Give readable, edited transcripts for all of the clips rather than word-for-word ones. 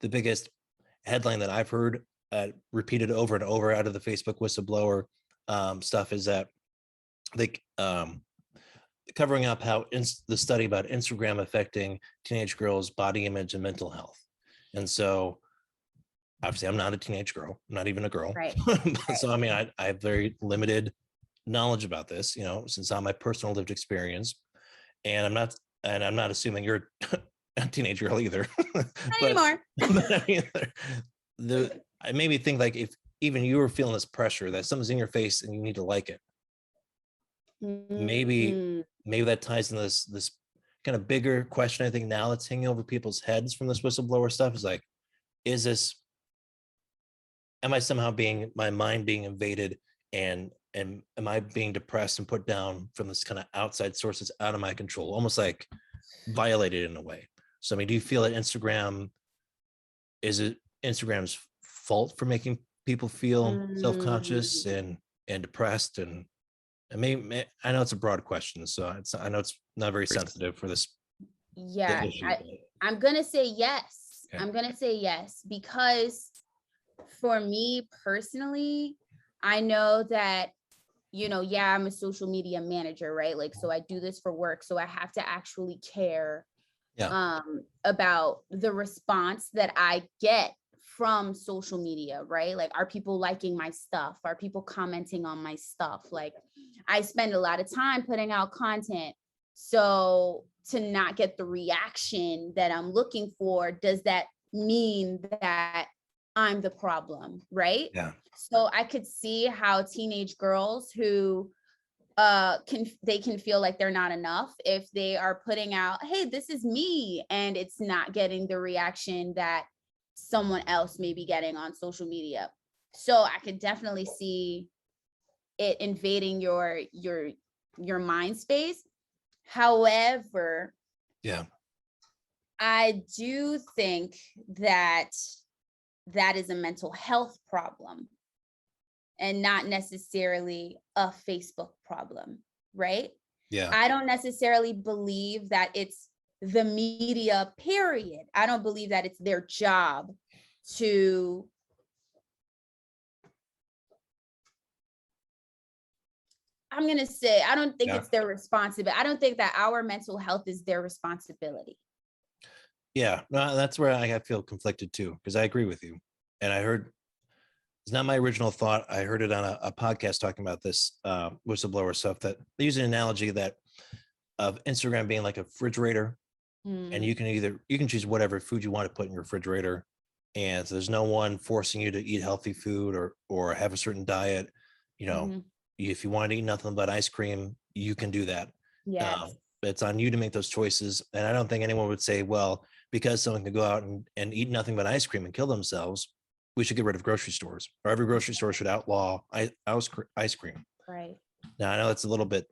the biggest headline that I've heard repeated over and over out of the Facebook whistleblower stuff is that they covering up how the study about Instagram affecting teenage girls' body image and mental health. And so obviously I'm not a teenage girl, I'm not even a girl. Right. So I mean, I have very limited knowledge about this, you know, since on my personal lived experience. And I'm not assuming you're a teenage girl either. Not anymore. I mean, I made me think, like, if even you were feeling this pressure that something's in your face and you need to like it, maybe that ties in this kind of bigger question. I think now that's hanging over people's heads from this whistleblower stuff is like, am I somehow my mind being invaded, and am I being depressed and put down from this kind of outside sources out of my control, almost like violated in a way? So I mean, do you feel that is it Instagram's fault for making people feel self-conscious and depressed? And maybe, I know it's a broad question, so I know it's not very sensitive for this. Yeah, I'm gonna say yes. Okay. I'm gonna say yes, because for me personally, I know that, you know, yeah, I'm a social media manager, right? Like, so I do this for work, so I have to actually care about the response that I get from social media, right? Like, are people liking my stuff? Are people commenting on my stuff? Like, I spend a lot of time putting out content. So to not get the reaction that I'm looking for, does that mean that I'm the problem, right? Yeah. So I could see how teenage girls who can feel like they're not enough if they are putting out, hey, this is me, and it's not getting the reaction that someone else may be getting on social media. So I could definitely see it invading your mind space. However, I do think that is a mental health problem and not necessarily a Facebook problem, right? Yeah. I don't necessarily believe that it's the media, period. I don't believe that it's their job to I'm going to say, I don't think it's their responsibility. I don't think that our mental health is their responsibility. Yeah, no, that's where I feel conflicted too, because I agree with you. And I heard, it's not my original thought, I heard it on a podcast talking about this whistleblower stuff, that they use an analogy that of Instagram being like a refrigerator, and you can choose whatever food you want to put in your refrigerator, and so there's no one forcing you to eat healthy food or have a certain diet. You know, if you want to eat nothing but ice cream, you can do that. It's on you to make those choices. And I don't think anyone would say, well, because someone can go out and eat nothing but ice cream and kill themselves, we should get rid of grocery stores, or every grocery store should outlaw ice cream. Right. Now, I know it's a little bit,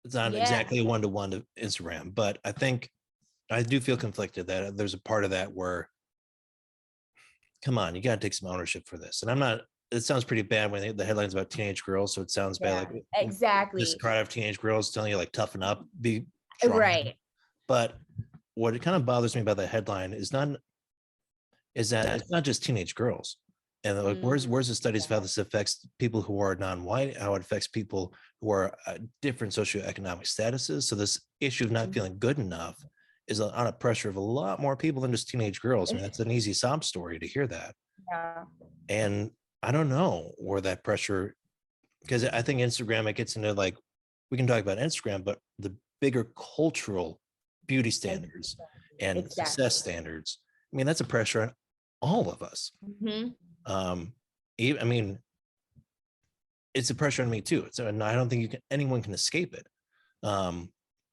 it's not exactly a one-to-one to Instagram, but I think I do feel conflicted that there's a part of that where, come on, you got to take some ownership for this. And I'm not, it sounds pretty bad when the headline's about teenage girls. So it sounds bad. Like, exactly. This crowd of teenage girls telling you, like, toughen up, be strong. Right. But what it kind of bothers me about the headline is that it's not just teenage girls. And like, where's the studies of how this affects people who are non-white, how it affects people who are different socioeconomic statuses? So this issue of not feeling good enough is on a pressure of a lot more people than just teenage girls. I mean, that's an easy sob story to hear that. Yeah. And I don't know where that pressure, because I think Instagram, it gets into, like, we can talk about Instagram, but the bigger cultural beauty standards and success standards, I mean, that's a pressure on all of us. I mean, it's a pressure on me too. So, and I don't think anyone can escape it.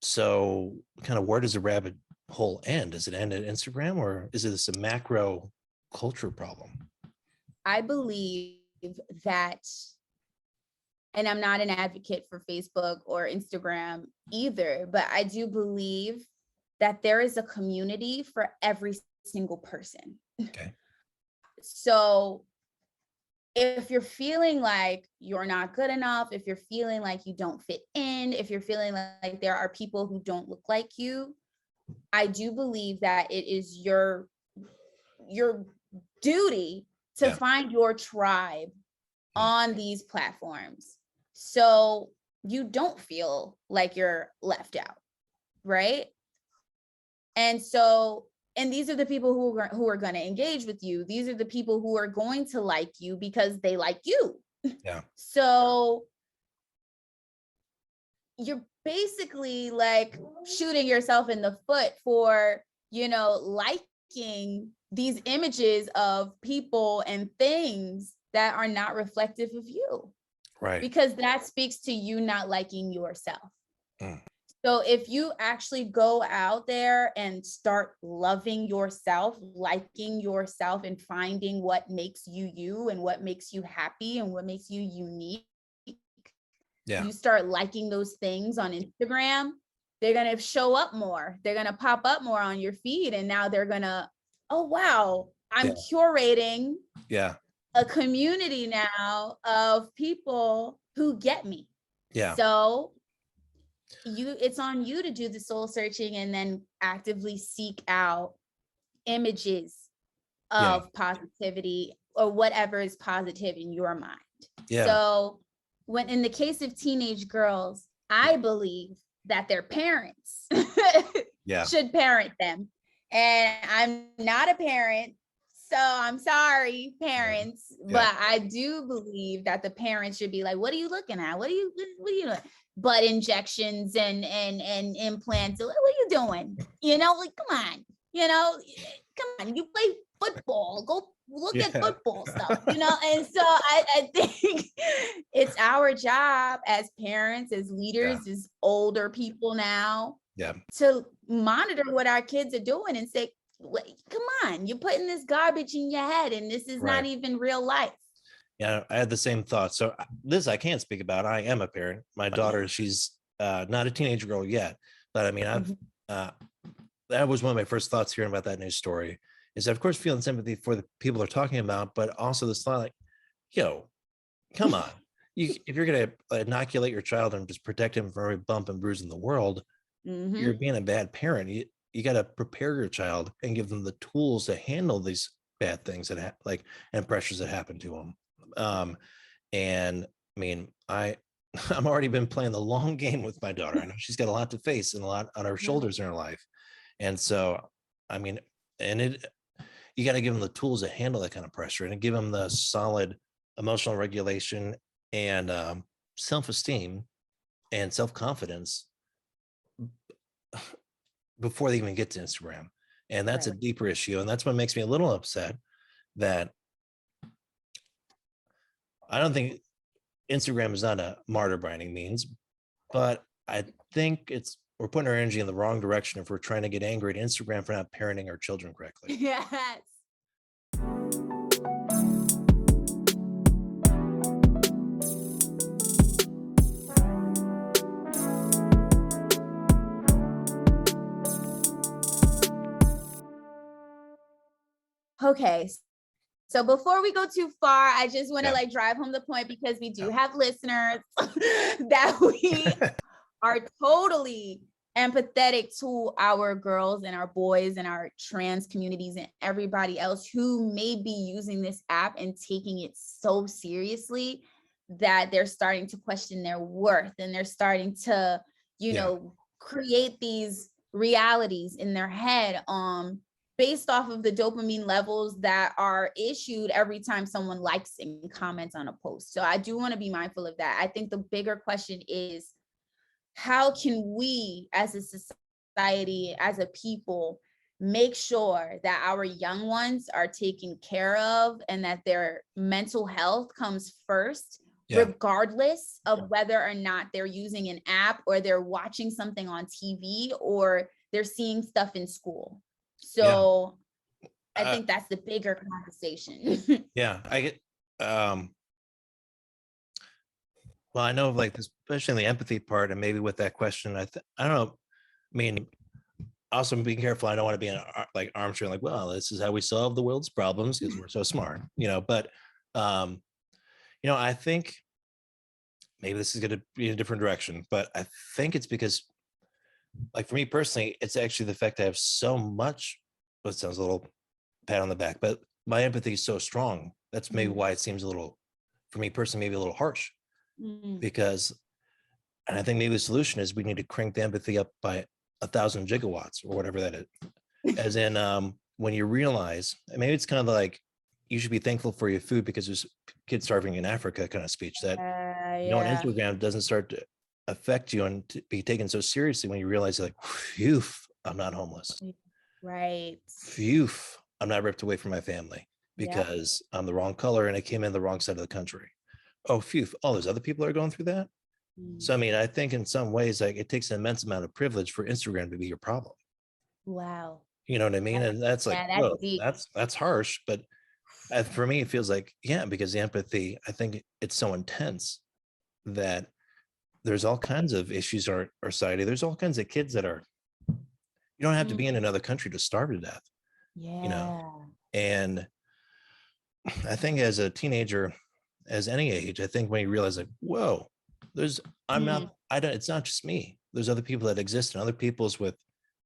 So kind of, where does the rabbit hole end? Does it end at Instagram, or is this a macro culture problem? I believe that, and I'm not an advocate for Facebook or Instagram either, but I do believe that there is a community for every single person. Okay. So if you're feeling like you're not good enough, if you're feeling like you don't fit in, if you're feeling like there are people who don't look like you, I do believe that it is your your duty to find your tribe on these platforms, so you don't feel like you're left out, right? And so, and these are the people who are going to engage with you. These are the people who are going to like you because they like you. Yeah. So you're basically like shooting yourself in the foot for, you know, liking these images of people and things that are not reflective of you. Right. Because that speaks to you not liking yourself. Mm. So if you actually go out there and start loving yourself, liking yourself, and finding what makes you you and what makes you happy and what makes you unique, you start liking those things on Instagram, they're going to show up more. They're going to pop up more on your feed. And now they're going to, oh, wow, I'm curating a community now of people who get me. Yeah. So it's on you to do the soul searching and then actively seek out images of positivity or whatever is positive in your mind. Yeah. So when in the case of teenage girls, I believe that their parents should parent them. And I'm not a parent, so I'm sorry, parents, but I do believe that the parents should be like, what are you looking at? What are you doing? Butt injections and implants. What are you doing? You know, like, come on, you know, come on, you play football, go look at football stuff, you know? And so I think it's our job as parents, as leaders, as older people now, to monitor what our kids are doing and say, wait, come on, you're putting this garbage in your head and this is not even real life. Yeah, I had the same thought. So this I can't speak about. I am a parent. My daughter, she's not a teenage girl yet, but I mean, I've that was one of my first thoughts hearing about that news story, is of course feeling sympathy for the people they're talking about, but also this thought like, yo, come on. If you're going to inoculate your child and just protect him from every bump and bruise in the world, you're being a bad parent. You got to prepare your child and give them the tools to handle these bad things that and pressures that happen to them. And I mean, I'm already been playing the long game with my daughter. I know she's got a lot to face and a lot on her shoulders in her life. And so, I mean, you got to give them the tools to handle that kind of pressure and give them the solid emotional regulation and self-esteem and self-confidence before they even get to Instagram. And that's a deeper issue. And that's what makes me a little upset that I don't think Instagram is not a martyr by any means, but I think we're putting our energy in the wrong direction if we're trying to get angry at Instagram for not parenting our children correctly. Yes. Okay. So before we go too far, I just want to drive home the point, because we do have listeners that we are totally empathetic to our girls and our boys and our trans communities and everybody else who may be using this app and taking it so seriously that they're starting to question their worth, and they're starting to, you know, create these realities in their head based off of the dopamine levels that are issued every time someone likes and comments on a post. So I do want to be mindful of that. I think the bigger question is, how can we as a society, as a people, make sure that our young ones are taken care of and that their mental health comes first, regardless of whether or not they're using an app or they're watching something on TV or they're seeing stuff in school? So I think that's the bigger conversation. I get, well, I know like this, especially in the empathy part, and maybe with that question, I don't know. I mean, also being careful. I don't want to be in like armchair, like, well, this is how we solve the world's problems because we're so smart, you know. But, you know, I think maybe this is going to be in a different direction, but I think it's because, like, for me personally, it's actually the fact I have so much, what sounds a little pat on the back, but my empathy is so strong. That's maybe why it seems a little, for me personally, maybe a little harsh, because, and I think maybe the solution is we need to crank the empathy up by 1,000 gigawatts or whatever that is. As in, when you realize, and maybe it's kind of like, you should be thankful for your food because there's kids starving in Africa kind of speech that, you know, on Instagram doesn't start to affect you and to be taken so seriously when you realize like, phew, I'm not homeless. Right. Phew, I'm not ripped away from my family because I'm the wrong color and I came in the wrong side of the country. Oh, phew, all those other people are going through that. So, I mean, I think in some ways, like it takes an immense amount of privilege for Instagram to be your problem. Wow. You know what I mean? And that's like, whoa, deep. that's harsh. But for me, it feels like, yeah, because the empathy, I think it's so intense that there's all kinds of issues in our society. There's all kinds of kids that are, you don't have to be in another country to starve to death. You know, and I think as a teenager, as any age, I think when you realize like, whoa, it's not just me. There's other people that exist and other people's with,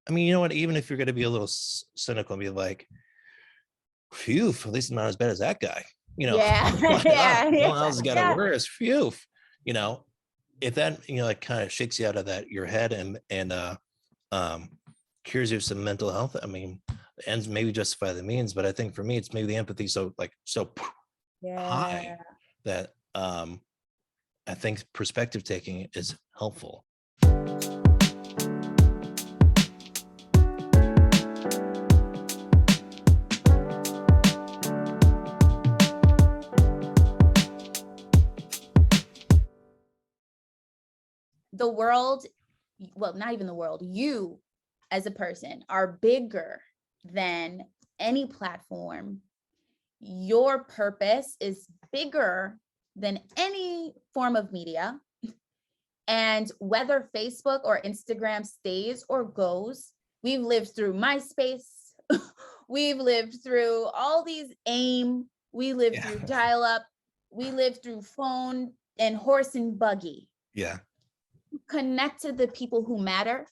I mean, you know what, even if you're going to be a little cynical and be like, phew, at least I'm not as bad as that guy, you know, someone else has got it worse, phew, you know, if that, you know, like kind of shakes you out of that, your head and cures you of some mental health, I mean, ends maybe justify the means, but I think for me, it's maybe the empathy so high that I think perspective taking is helpful. The world, well, not even the world, you as a person are bigger than any platform. Your purpose is bigger than any form of media. And whether Facebook or Instagram stays or goes, we've lived through MySpace. We've lived through all these AIM. We lived through dial-up. We lived through phone and horse and buggy. Yeah. Connect to the people who matter.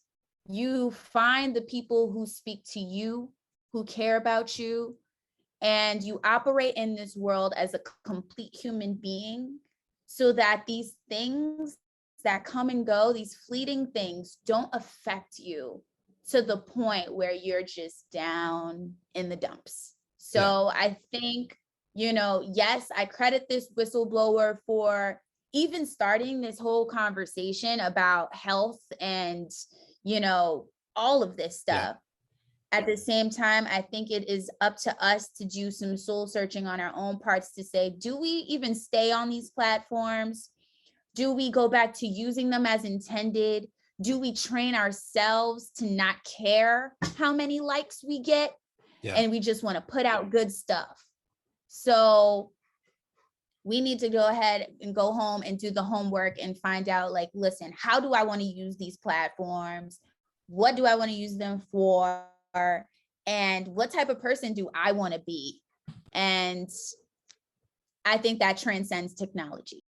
You find the people who speak to you, who care about you, and you operate in this world as a complete human being so that these things that come and go, these fleeting things, don't affect you to the point where you're just down in the dumps. So I think, you know, yes, I credit this whistleblower for even starting this whole conversation about health and, you know, all of this stuff. At the same time, I think it is up to us to do some soul searching on our own parts to say, do we even stay on these platforms? Do we go back to using them as intended? Do we train ourselves to not care how many likes we get? And we just want to put out good stuff. So we need to go ahead and go home and do the homework and find out, like, listen, how do I want to use these platforms? What do I want to use them for? And what type of person do I want to be? And I think that transcends technology.